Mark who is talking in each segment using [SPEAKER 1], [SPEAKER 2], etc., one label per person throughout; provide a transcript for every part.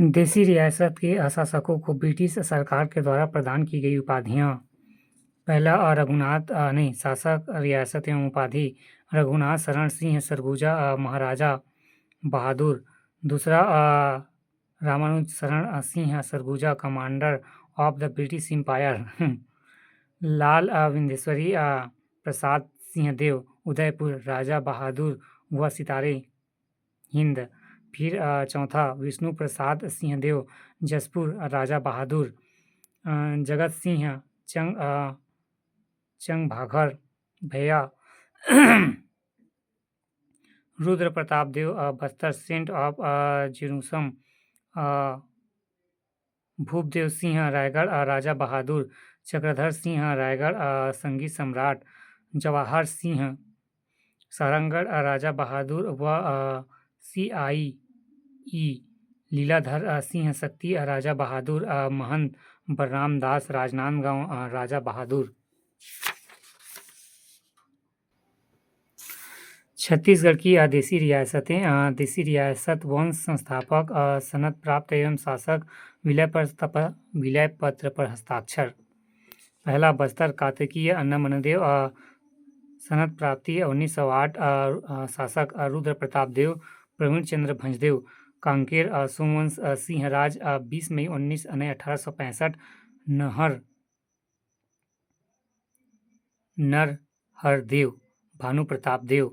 [SPEAKER 1] देसी रियासत के शासकों को ब्रिटिश सरकार के द्वारा प्रदान की गई उपाधियाँ। पहला शासक रियासत एवं उपाधि रघुनाथ शरण सिंह सरगुजा महाराजा बहादुर। दूसरा Ramanuj Sharan Singh Surguja commander of the British Empire. Lal Vindhyeshwari Prasad Singhdeo Udaipur राजा बहादुर व सितारे हिंद। फिर चौथा विष्णु प्रसाद सिंहदेव जसपुर राजा बहादुर। जगत सिंह चंगभाघर भैया। रुद्र प्रताप देव बस्तर सेंट ऑफ जेरूसम। भूपदेव सिंह रायगढ़ राजा बहादुर। चक्रधर सिंह रायगढ़ संगीत सम्राट। जवाहर सिंह सारंगगढ़ राजा बहादुर व CIE लीलाधर सिंह शक्ति राजा बहादुर। महंत बलराम दास राजनांदगांव राजा बहादुर। छत्तीसगढ़ की देसी रियासतें। देसी रियासत वंश संस्थापक सनद प्राप्त एवं शासक विलय पत्र पर हस्ताक्षर। पहला बस्तर कार्तिकीय अन्नमनदेव सनद प्राप्ति 1908। शासक रुद्र प्रताप देव प्रवीण चंद्र भंजदेव। कांकेर सोमवंश सिंहराज 20 मई 1865। नरहरदेव भानु प्रताप देव।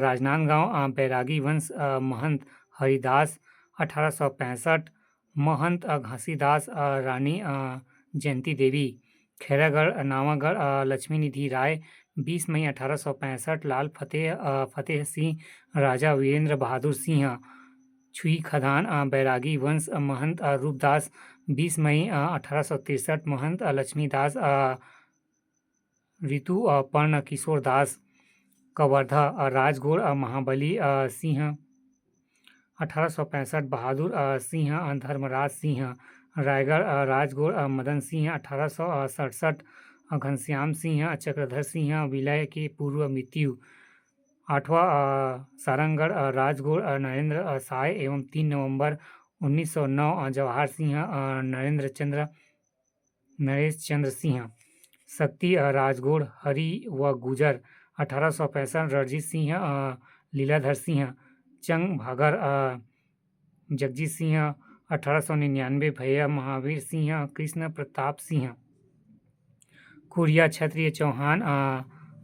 [SPEAKER 1] राजनांदगांव बैरागी वंश महंत हरिदास 1865। महंत घासीदास रानी जयंती देवी। खैरागढ़ नावागढ़ लक्ष्मी निधि राय 20 मई 1865। लाल फतेह सिंह राजा वीरेंद्र बहादुर सिंह। छुई खदान बैरागी वंश महंत रूपदास 20 मई 1863। महंत लक्ष्मीदास ऋतु पर्ण किशोर दास। कवर्धा राजगोड़ महाबली सिंह 1865। बहादुर सिंह धर्मराज सिंह। रायगढ़ राजगोड़ मदन सिंह 1867। घनश्याम सिंह चक्रधर सिंह विलय के पूर्व मृत्यु। 8वां सारंगगढ़ राजगोड़ नरेंद्र साय एवं 3 नवंबर 1909। जवाहर सिंह नरेश चंद्र सिंह। शक्ति राजगोड़ हरि व गुजर 1865। रणजीत सिंह लीलाधर सिंह। चंगभाघर जगजीत सिंह 1899। भैया महावीर सिंह कृष्ण प्रताप सिंह। कुरिया क्षत्रिय चौहान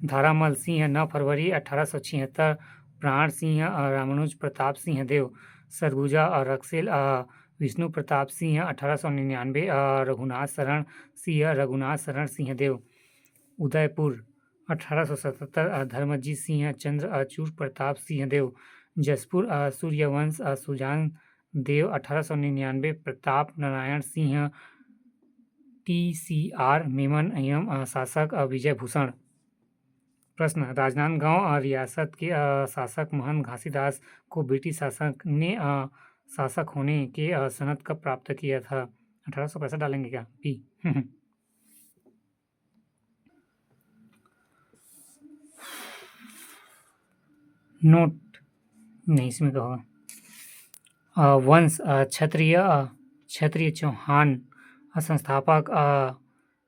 [SPEAKER 1] धारामल सिंह 9 फरवरी 1876। प्राण सिंह रामानुज प्रताप सिंह देव। सरगुजा रक्सेल विष्णु प्रताप सिंह 1899। रघुनाथ शरण सिंह देव। उदयपुर 1877। धर्मजीत सिंह चंद्र अचूर प्रताप सिंह देव। जसपुर सूर्यवंश सुजान देव 1899। प्रताप नारायण सिंह TCR मेमन एवं शासक विजय भूषण। प्रश्न राजनांदगांव रियासत के शासक महंत घासीदास को ब्रिटिश शासक ने शासक होने के सनद कब प्राप्त किया था? 1865 डालेंगे क्या? बी। नोट नहीं इसमें क्या होगा? वंश क्षत्रिय चौहान। संस्थापक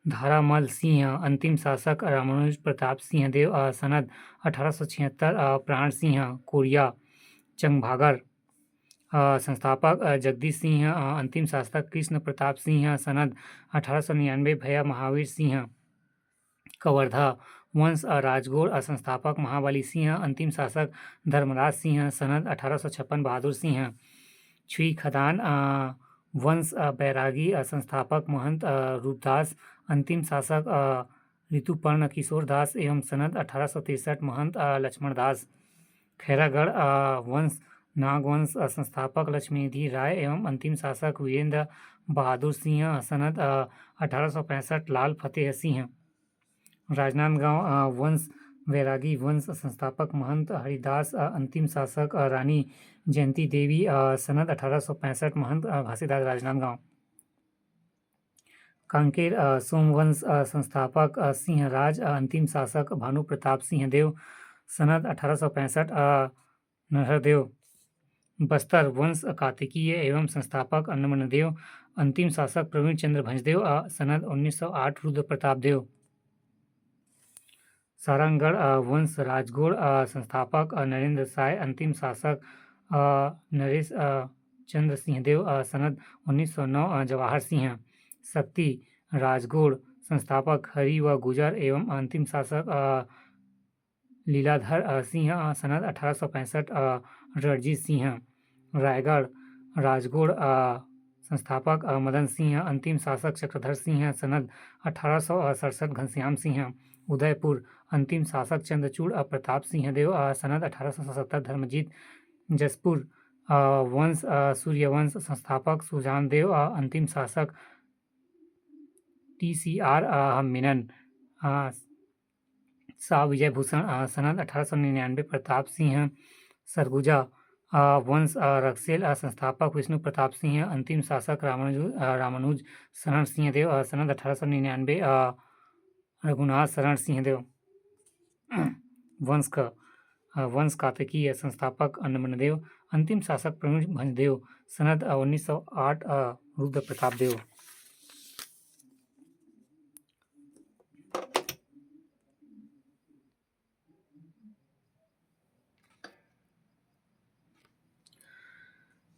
[SPEAKER 1] धारामल सिंह। अंतिम शासक रामानुज प्रताप सिंह देव। सनद 1876। प्राण सिंह कोरिया चंगभाघर। संस्थापक जगदीश सिंह। अंतिम शासक कृष्ण प्रताप सिंह। सनद 1899। भैया महावीर सिंह कवर्धा वंश राजगोड़। संस्थापक महाबली सिंह। अंतिम शासक धर्मराज सिंह। सनद 1856। बहादुर सिंह। छुई खदान वंश बैरागी। संस्थापक महंत रूपदास। अंतिम शासक ऋतुपर्ण किशोर दास एवं सनद 1863। महंत लक्ष्मण दास। खैरागढ़ वंश नागवंश। संस्थापक लक्ष्मीनिधि राय एवं अंतिम शासक वीरेंद्र बहादुर सिंह। सनद 1865। लाल फतेह सिंह। राजनांदगांव वंश बैरागी वंश। संस्थापक महंत हरिदास। अंतिम शासक रानी जयंती देवी। सनद 1865। महंत घासीदास राजनांदगांव। कांकेर सोमवंश। संस्थापक सिंहराज। अंतिम शासक भानु प्रताप सिंह देव। सनद 1865। नरहरदेव बस्तर वंश कार्तिकीय एवं संस्थापक अन्नमनदेव। अंतिम शासक प्रवीण चंद्र भंजदेव सनद 1908 रुद्र प्रताप देव। सारंगगढ़ वंश राजगौड़ संस्थापक नरेंद्र साय। अंतिम शासक नरेश चंद्र सिंहदेव सनद 1909 जवाहर सिंह। शक्ति राजगौड़ संस्थापक हरि व गुजर एवं अंतिम शासक लीलाधर सिंह सनद 1865 रणजीत सिंह। रायगढ़ राजगौड़ संस्थापक मदन सिंह। अंतिम शासक चक्रधर सिंह सनद 1867 घनश्याम सिंह। उदयपुर अंतिम शासक चंद्रचूड़ प्रताप सिंह देव सनद 1877 धर्मजीत। जसपुर वंश सूर्यवंश संस्थापक सुजान देव। अंतिम शासक TCR मेनन। शाह विजय भूषण सनद 1899 प्रताप सिंह। सरगुजा वंश रक्सेल संस्थापक विष्णु प्रताप सिंह। अंतिम शासक रामानुज शरण सिंह देव सनद 1899 रघुनाथ शरण सिंह देव। वंश कार्तिकीय संस्थापक अन्नमनदेव। अंतिम शासक प्रवीण भंजदेव सनद 1908 रुद्र प्रताप देव।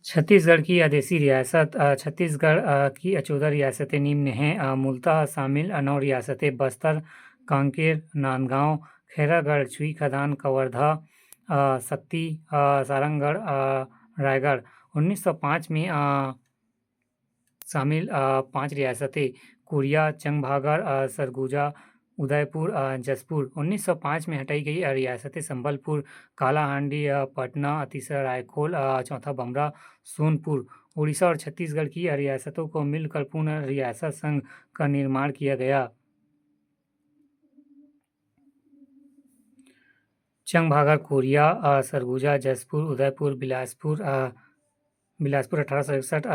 [SPEAKER 1] छत्तीसगढ़ की आदेशी रियासत छत्तीसगढ़ की 14 रियासतें निम्न हैं। मूलतः शामिल 9 रियासतें बस्तर, कांकेर, नांदगांव, खैरागढ़, छुई खदान, कवर्धा, शक्ति, सारंगगढ़, रायगढ़। 1905 में शामिल 5 रियासतें कोरिया, चंगभागर, सरगुजा, उदयपुर, जसपुर। 1905 में हटाई गई रियासतें संबलपुर, कालाहांडी, पटना, तीसरा रायखोल, चौथा बमरा, सोनपुर। उड़ीसा और छत्तीसगढ़ की रियासतों को मिलकर पूर्ण रियासत संघ का निर्माण किया गया। चंगभागर, कोरिया, सरगुजा, जसपुर, उदयपुर, बिलासपुर 1861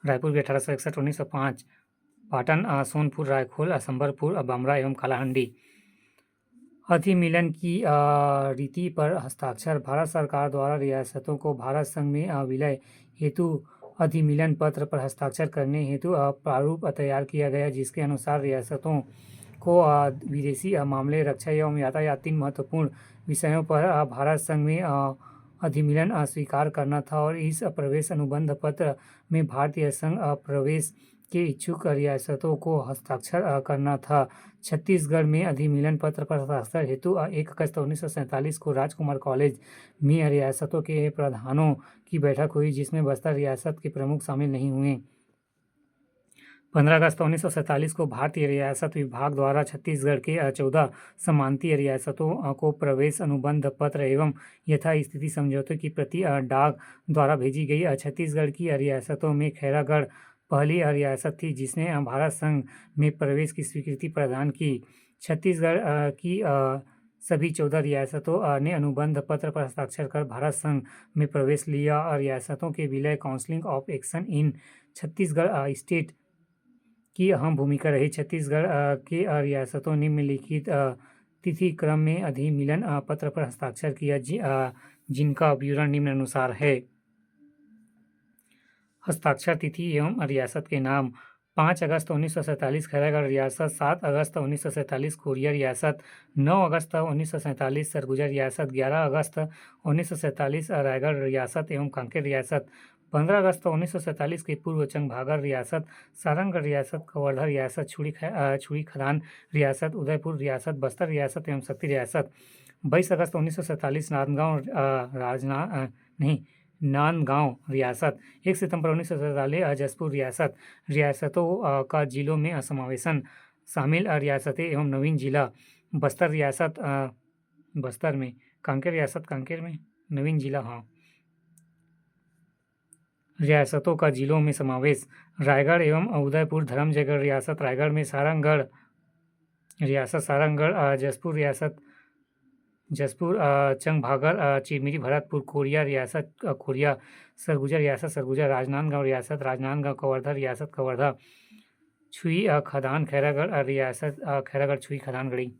[SPEAKER 1] रायपुर भी 1861। 1905 पाटन, सोनपुर, रायखोल, संबलपुर, बमरा एवं कालाहांडी। अधिमिलन की रीति पर हस्ताक्षर। भारत सरकार द्वारा रियासतों को भारत संघ में विलय हेतु अधिमिलन पत्र पर हस्ताक्षर करने हेतु प्रारूप तैयार किया गया, जिसके अनुसार रियासतों को विदेशी मामले, रक्षा एवं यातायात 3 महत्वपूर्ण विषयों पर भारत संघ में अधिमिलन स्वीकार करना था और इस प्रवेश अनुबंध पत्र में भारतीय संघ प्रवेश के इच्छुक रियासतों को हस्ताक्षर करना था। छत्तीसगढ़ में अधिमिलन पत्र पर हस्ताक्षर हेतु 1 अगस्त 1947 को राजकुमार कॉलेज में रियासतों के प्रधानों की बैठक हुई, जिसमें बस्तर रियासत के प्रमुख शामिल नहीं हुए। 15 अगस्त 1947 को भारतीय रियासत विभाग द्वारा छत्तीसगढ़ के 14 समांतीय रियासतों को प्रवेश अनुबंध पत्र एवं यथास्थिति समझौते की प्रति डाक द्वारा भेजी गई। छत्तीसगढ़ की रियासतों में खैरागढ़ पहली रियासत थी जिसने भारत संघ में प्रवेश की स्वीकृति प्रदान की। छत्तीसगढ़ की सभी 14 रियासतों ने अनुबंध पत्र पर हस्ताक्षर कर भारत संघ में प्रवेश लिया। रियासतों के विलय council of action in Chhattisgarh state की अहम भूमिका रही। छत्तीसगढ़ के रियासतों ने निम्नलिखित तिथि क्रम में अधिमिलन पत्र पर हस्ताक्षर किया, जिनका विवरण निम्नानुसार है। हस्ताक्षर तिथि एवं रियासत के नाम। 5 अगस्त 1947 खैरागढ़ रियासत। 7 अगस्त 1947 कोरिया रियासत। 9 अगस्त 1947 सरगुजा रियासत। 11 अगस्त 1947 रायगढ़ रियासत एवं कांकेर रियासत। 15 अगस्त 1947 के पूर्व चंगभागर रियासत, सारंगगढ़ रियासत, कवर्धा रियासत, छुरी खदान रियासत, उदयपुर रियासत, बस्तर रियासत एवं शक्ति रियासत। 22 अगस्त 1947 नांदगांव रियासत। 1 सितंबर 1947 जसपुर रियासत। रियासतों का जिलों में समावेशन। शामिल रियासतें एवं नवीन जिला। बस्तर रियासत बस्तर में, कांकेर रियासत कांकेर में, नवीन जिला रियासतों का जिलों में समावेश। रायगढ़ एवं उदयपुर धर्मजयगढ़ रियासत रायगढ़ में, सारंगगढ़ रियासत सारंगगढ़, जसपुर रियासत जसपुर, चंगभागर, चिरमिरी भरतपुर, कोरिया रियासत कोरिया, सरगुजा रियासत सरगुजा, राजनांदगांव रियासत राजनांदगांव, कवर्धा रियासत कवर्धा, छुई खदान खैरागढ़ रियासत खैरागढ़, छुई खदान गढ़ी।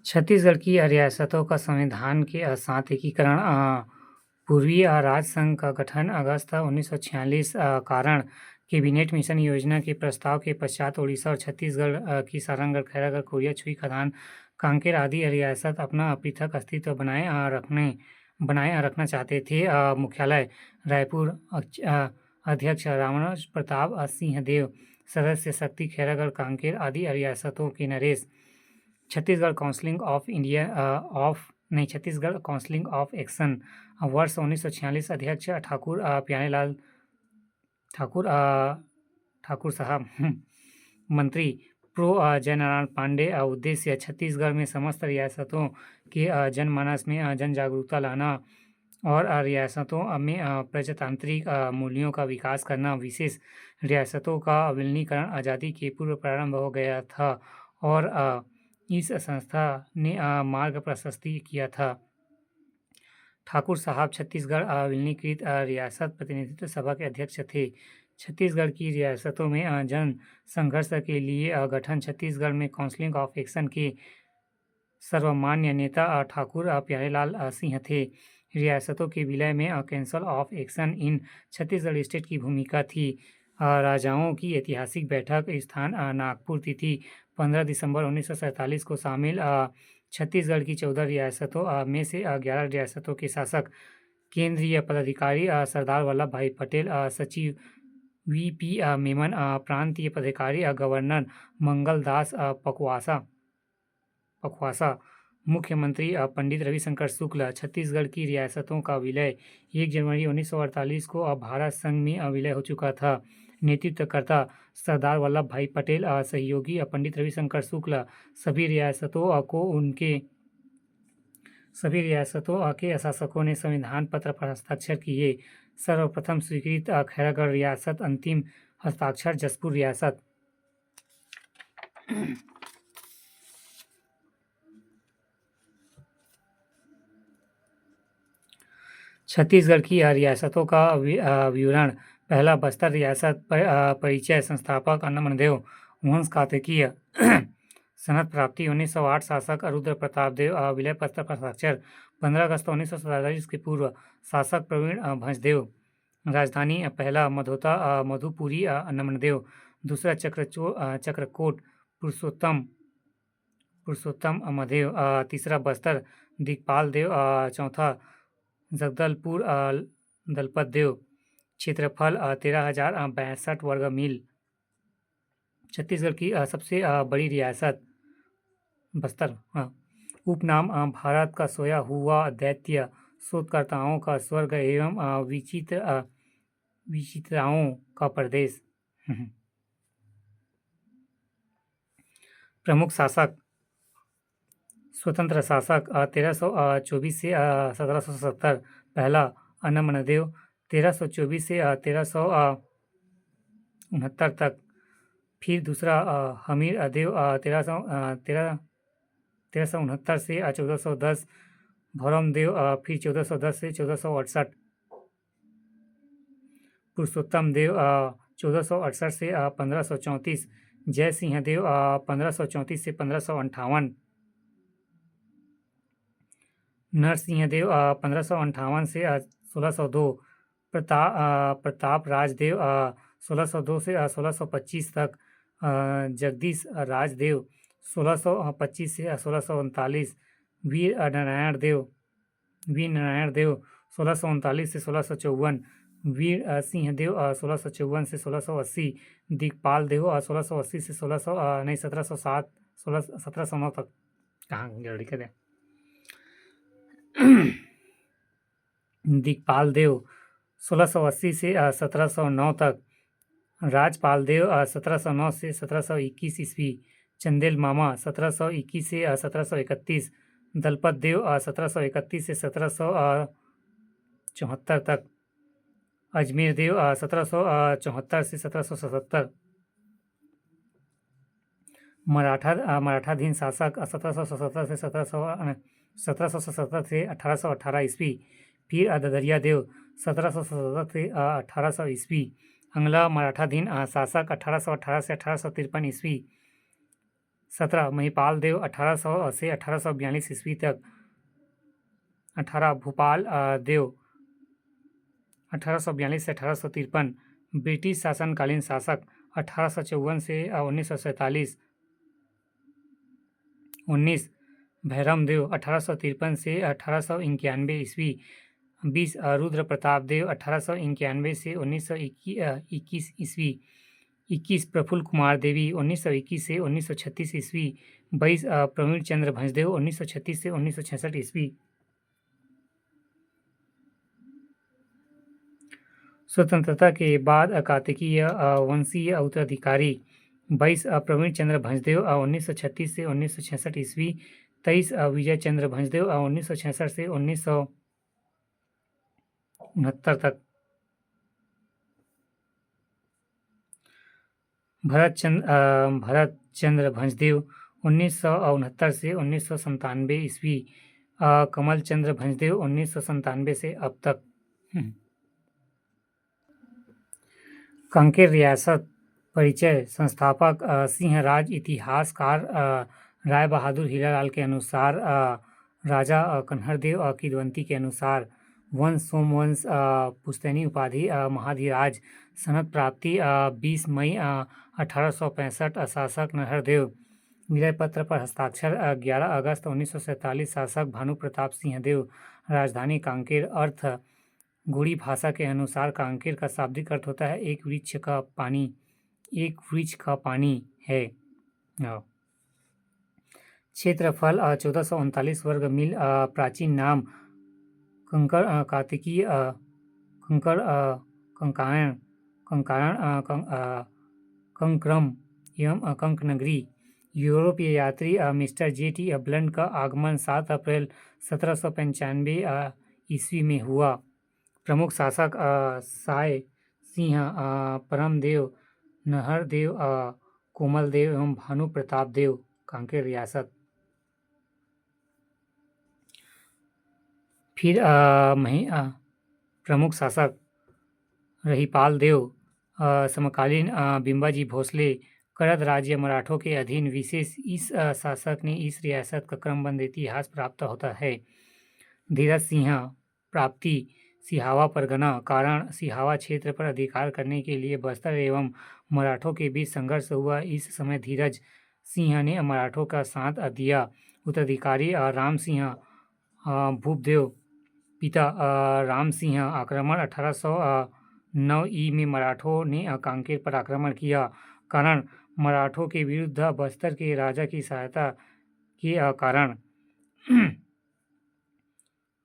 [SPEAKER 1] छत्तीसगढ़ की रियासतों का संविधान के साथ एकीकरण। पूर्वी राज्य संघ का गठन अगस्त 1946। कारण कैबिनेट मिशन योजना के प्रस्ताव के पश्चात उड़ीसा और छत्तीसगढ़ की सारंगढ़, खैरागढ़, कोरिया, छुई, खदान, कांकेर आदि रियासत अपना पृथक अस्तित्व बनाए रखना चाहते थे। मुख्यालय रायपुर। अध्यक्ष रामराज प्रताप सिंह देव। सदस्य शक्ति, खैरागढ़, कांकेर आदि रियासतों के Naresh. Chhattisgarh council of action वर्ष 1946। अध्यक्ष ठाकुर प्यारेलाल ठाकुर साहब। मंत्री प्रो जयनारायण पांडे। उद्देश्य छत्तीसगढ़ में समस्त रियासतों के जनमानस में जन जागरूकता लाना और रियासतों में प्रजातांत्रिक मूल्यों का विकास करना। विशेष रियासतों का विलीनीकरण आज़ादी के पूर्व प्रारंभ हो गया था और इस संस्था ने मार्ग प्रशस्त किया था। ठाकुर साहब छत्तीसगढ़ विलीनीकृत रियासत प्रतिनिधित्व सभा के अध्यक्ष थे। छत्तीसगढ़ की रियासतों में जन संघर्ष के लिए गठन। छत्तीसगढ़ में काउंसिल ऑफ एक्शन के सर्वमान्य नेता ठाकुर प्यारेलाल सिंह थे। रियासतों के विलय में council of action in Chhattisgarh state की भूमिका थी। राजाओं की ऐतिहासिक बैठक स्थान नागपुर। तिथि 15 दिसंबर 1947 को शामिल। छत्तीसगढ़ की 14 रियासतों में से 11 रियासतों के शासक केंद्रीय पदाधिकारी सरदार वल्लभ भाई पटेल, सचिव वीपी मेमन, प्रांतीय पदाधिकारी गवर्नर मंगल दास पखवासा, मुख्यमंत्री पंडित रविशंकर शुक्ल। छत्तीसगढ़ की रियासतों का विलय 1 जनवरी 1948 को भारत संघ में विलय हो चुका था। नेतृत्वकर्ता सरदार वल्लभ भाई पटेल, सहयोगी पंडित रविशंकर शुक्ल। सभी रियासतों के शासकों ने संविधान पत्र पर हस्ताक्षर किए। सर्वप्रथम स्वीकृत खैरागढ़ रियासत। अंतिम हस्ताक्षर जशपुर रियासत। छत्तीसगढ़ की रियासतों का विवरण। पहला, बस्तर रियासत। परिचय। संस्थापक अन्नमनदेव वंश। कातकीय सनद प्राप्ति 1908। शासक रुद्र प्रताप देव। विलय पत्र पर हस्ताक्षर 15 अगस्त 1947 के पूर्व। शासक प्रवीण भंजदेव। राजधानी पहला मधोता मधुपुरी अन्नमनदेव। दूसरा चक्रकोट पुरुषोत्तम मधेव। तीसरा बस्तर दिगपाल देव। चौथा जगदलपुर दलपत देव। क्षेत्रफल 13,062 वर्ग मील। छत्तीसगढ़ की सबसे बड़ी रियासत बस्तर। उपनाम भारत का सोया हुआ दैत्य, शोधकर्ताओं का स्वर्ग एवं विचित्राओं का प्रदेश। प्रमुख शासक। स्वतंत्र शासक 1324 से 1770। पहला अन्नमनदेव 1324 से 1369 तक। फिर दूसरा हमीर अदेव 1369 से 1410। भौरमदेव फिर 1410 से 1468। पुरुषोत्तम देव 1468 से 1534। जय सिंह देव 1534 से 1558। नरसिंहदेव 1558 से 1602। प्रताप राजदेव 1602 से 1625 तक। जगदीश राजदेव 1625 से 1639। वीर नारायण देव 1639 से 1654। वीर सिंहदेव 1654 से 1680। दिगपाल देव 1680 से 1707 1709 तक। कहाँ जल्दी करें। दिगपाल देव 1680 से 1709 तक। राजपाल देव 1709 से 1721 ईस्वी। चंदेल मामा 1721 से 1731। दलपत देव 1731 से 1774 तक। अजमेर देव 1774 से 1777। मराठाधीन शासक 1777 से 1777 से 1818 ईस्वी। फिर ददरिया देव 1777 से 1800 ईस्वी। अंगला मराठाधीन शासक 1818 से 1853 ईस्वी। 17 महिपाल देव 1800 से 1842 ईस्वी तक। 18 भूपाल देव 1842 से 1853 ब्रिटिश शासनकालीन शासक। 1854 से 1947। 19 भैरम देव 1853 से 1891 ईस्वी। 20 रुद्र प्रताप देव 1891 से 1921 ईस्वी। 21 प्रफुल्ल कुमार देवी 1921 से 1936 ईस्वी। 22 प्रवीण चंद्र भंजदेव 1936 से 1966 ईस्वी। स्वतंत्रता के बाद काकतीय वंशीय उत्तराधिकारी। 22 प्रवीण चंद्र भंजदेव 1936 से 1966 ईस्वी। 23 विजय चंद्र भंजदेव 1966 से 1969 तक। भरत चंद्र भंजदेव 1969 से 1997 ईस्वी। कमल चंद्र भंजदेव 1997 से अब तक। कांकेर रियासत परिचय। संस्थापक सिंह राज। इतिहासकार राय बहादुर हीरालाल के अनुसार राजा कन्हरदेव किदवंती के अनुसार वंश सोमवंश। पुश्तैनी उपाधि महाधिराज। सनद प्राप्ति 20 मई 1865। शासक नरहरदेव। विलय पत्र पर हस्ताक्षर 11 अगस्त 1947। शासक भानु प्रताप सिंह देव। राजधानी कांकेर। अर्थ गोड़ी भाषा के अनुसार कांकेर का शाब्दिक अर्थ होता है एक वृक्ष का पानी है। क्षेत्रफल 1439 वर्ग मील। प्राचीन नाम कंकड़ कार्तिकीय कंकड़ कंकायण कंक्रम एवं कंकनगरी। यूरोपीय यात्री मिस्टर J.T. ब्लंट का आगमन 7 अप्रैल 1795 ईस्वी में हुआ। प्रमुख शासक साय सिंह परमदेव नहरदेव कोमलदेव एवं भानु प्रताप देव। कांकेर रियासत। फिर प्रमुख शासक रहीपाल देव। समकालीन बिंबाजी भोसले। करद राज्य मराठों के अधीन विशेष इस शासक ने इस रियासत का क्रमबद्ध इतिहास प्राप्त होता है। धीरज सिंह प्राप्ति सिहावा परगना। कारण सिहावा क्षेत्र पर अधिकार करने के लिए बस्तर एवं मराठों के बीच संघर्ष हुआ। इस समय धीरज सिंह ने मराठों का साथ दिया। उत्तराधिकारी राम सिंह भूपदेव। पिता राम सिंह। आक्रमण 1809 ई में मराठों ने कांकेर पर आक्रमण किया। कारण मराठों के विरुद्ध बस्तर के राजा की सहायता के कारण।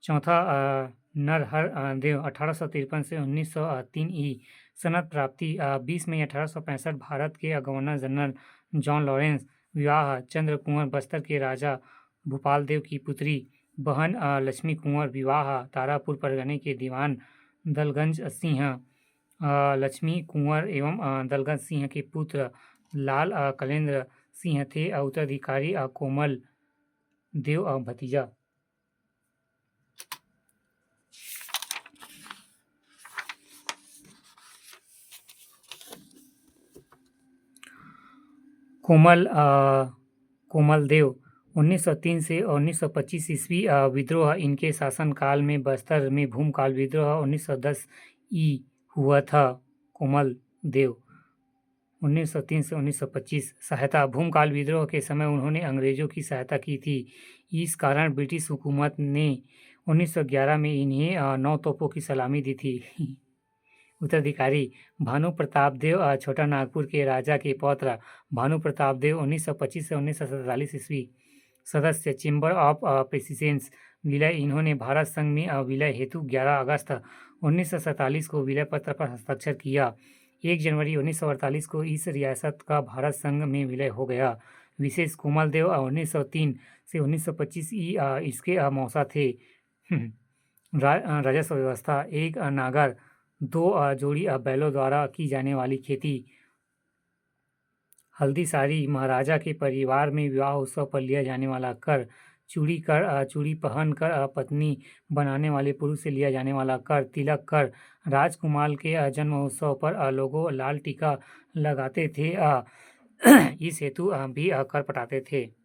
[SPEAKER 1] चौथा नरहर देव 1853 से 1903 ई। सनद प्राप्ति 20 मई 1865। भारत के गवर्नर जनरल जॉन लॉरेंस। विवाह चंद्र कुंवर बस्तर के राजा भूपाल देव की पुत्री। बहन लक्ष्मी कुंवर। विवाह तारापुर परगने के दीवान दलगंज सिंह। लक्ष्मी कुंवर एवं दलगंज सिंह के पुत्र लाल कलेंद्र सिंह थे। उत्तराधिकारी कोमल देव भतीजा। कोमल देव 1903 से 1925 ईस्वी। विद्रोह इनके शासनकाल में बस्तर में भूमकाल विद्रोह 1910 ई हुआ था। कोमल देव 1903 से 1925। सहायता भूमकाल विद्रोह के समय उन्होंने अंग्रेजों की सहायता की थी। इस कारण ब्रिटिश हुकूमत ने 1911 में इन्हें 9 तोपों की सलामी दी थी। उत्तराधिकारी भानु प्रताप देव छोटा नागपुर के राजा के पौत्र। भानु प्रताप देव 1925 से 1947 ईस्वी। सदस्य चेंबर ऑफ प्रेसिडेंट्स। विलय इन्होंने भारत संघ में विलय हेतु 11 अगस्त 1947 को विलय पत्र पर हस्ताक्षर किया। 1 जनवरी 1948 को इस रियासत का भारत संघ में विलय हो गया। विशेष कोमल देव 1903 से 1925 ई इसके मौसा थे। राजस्व व्यवस्था 1 नागर 2 जोड़ी बैलों द्वारा की जाने वाली खेती। हल्दी साड़ी महाराजा के परिवार में विवाह उत्सव पर लिया जाने वाला कर। चूड़ी कर चूड़ी पहन कर पत्नी बनाने वाले पुरुष से लिया जाने वाला कर। तिलक कर राजकुमार के जन्म उत्सव पर लोगों लाल टीका लगाते थे। इस हेतु भी कर पटाते थे।